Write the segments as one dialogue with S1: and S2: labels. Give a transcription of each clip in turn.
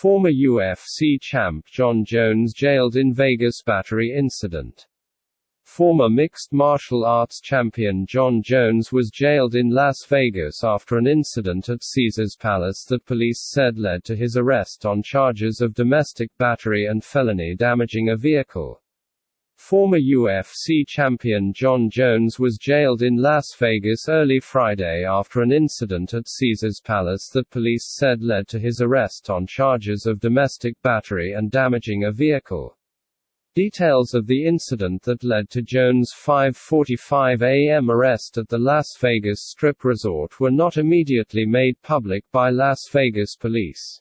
S1: Former UFC champ Jon Jones jailed in Vegas battery incident. Former mixed martial arts champion Jon Jones was jailed in Las Vegas after an incident at Caesars Palace that police said led to his arrest on charges of domestic battery and felony damaging a vehicle. Former UFC champion Jon Jones was jailed in Las Vegas early Friday after an incident at Caesars Palace that police said led to his arrest on charges of domestic battery and damaging a vehicle. Details of the incident that led to Jones' 5:45 a.m. arrest at the Las Vegas Strip resort were not immediately made public by Las Vegas police.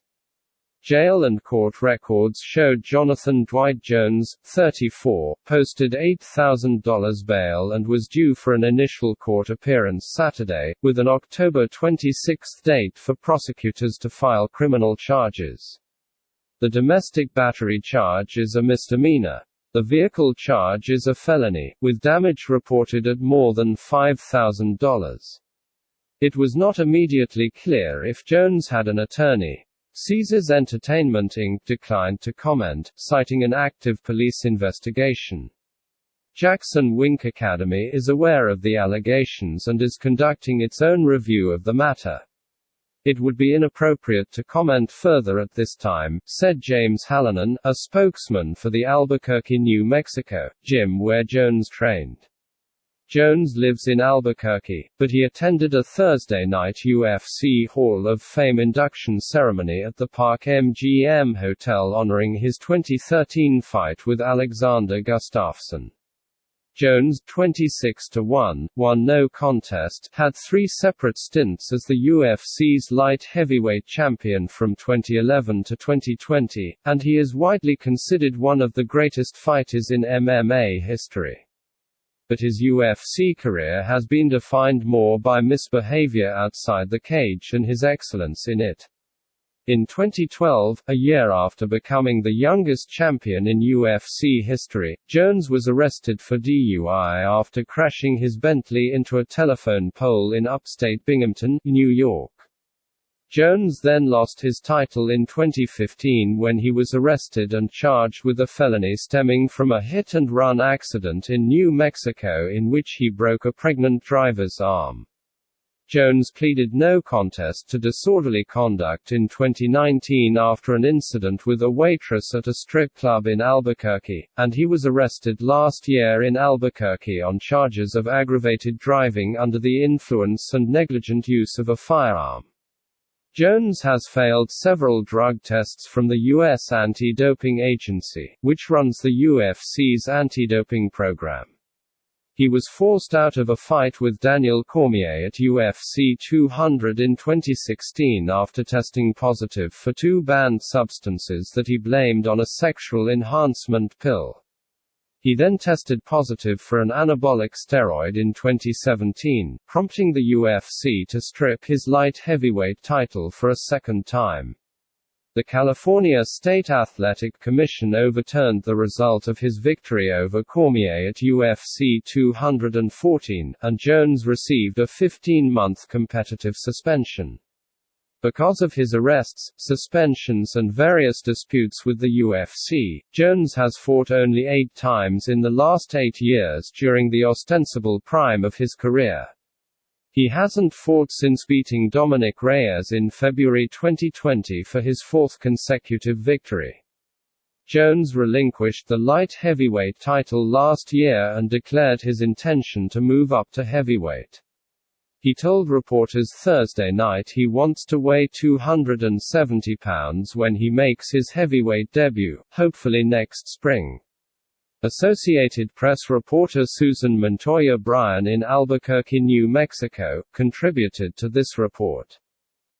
S1: Jail and court records showed Jonathan Dwight Jones, 34, posted $8,000 bail and was due for an initial court appearance Saturday, with an October 26 date for prosecutors to file criminal charges. The domestic battery charge is a misdemeanor. The vehicle charge is a felony, with damage reported at more than $5,000. It was not immediately clear if Jones had an attorney. Caesars Entertainment Inc. declined to comment, citing an active police investigation. Jackson Wink Academy is aware of the allegations and is conducting its own review of the matter. It would be inappropriate to comment further at this time, said James Hallinan, a spokesman for the Albuquerque, New Mexico, gym where Jones trained. Jones lives in Albuquerque, but he attended a Thursday night UFC Hall of Fame induction ceremony at the Park MGM Hotel honoring his 2013 fight with Alexander Gustafsson. Jones, 26-1, won no contest, had 3 separate stints as the UFC's light heavyweight champion from 2011 to 2020, and he is widely considered one of the greatest fighters in MMA history. But his UFC career has been defined more by misbehavior outside the cage than his excellence in it. In 2012, a year after becoming the youngest champion in UFC history, Jones was arrested for DUI after crashing his Bentley into a telephone pole in upstate Binghamton, New York. Jones then lost his title in 2015 when he was arrested and charged with a felony stemming from a hit-and-run accident in New Mexico in which he broke a pregnant driver's arm. Jones pleaded no contest to disorderly conduct in 2019 after an incident with a waitress at a strip club in Albuquerque, and he was arrested last year in Albuquerque on charges of aggravated driving under the influence and negligent use of a firearm. Jones has failed several drug tests from the U.S. Anti-Doping Agency, which runs the UFC's anti-doping program. He was forced out of a fight with Daniel Cormier at UFC 200 in 2016 after testing positive for 2 banned substances that he blamed on a sexual enhancement pill. He then tested positive for an anabolic steroid in 2017, prompting the UFC to strip his light heavyweight title for a second time. The California State Athletic Commission overturned the result of his victory over Cormier at UFC 214, and Jones received a 15-month competitive suspension. Because of his arrests, suspensions and various disputes with the UFC, Jones has fought only 8 times in the last 8 years during the ostensible prime of his career. He hasn't fought since beating Dominic Reyes in February 2020 for his 4th consecutive victory. Jones relinquished the light heavyweight title last year and declared his intention to move up to heavyweight. He told reporters Thursday night he wants to weigh 270 pounds when he makes his heavyweight debut, hopefully next spring. Associated Press reporter Susan Montoya Bryan in Albuquerque, New Mexico, contributed to this report.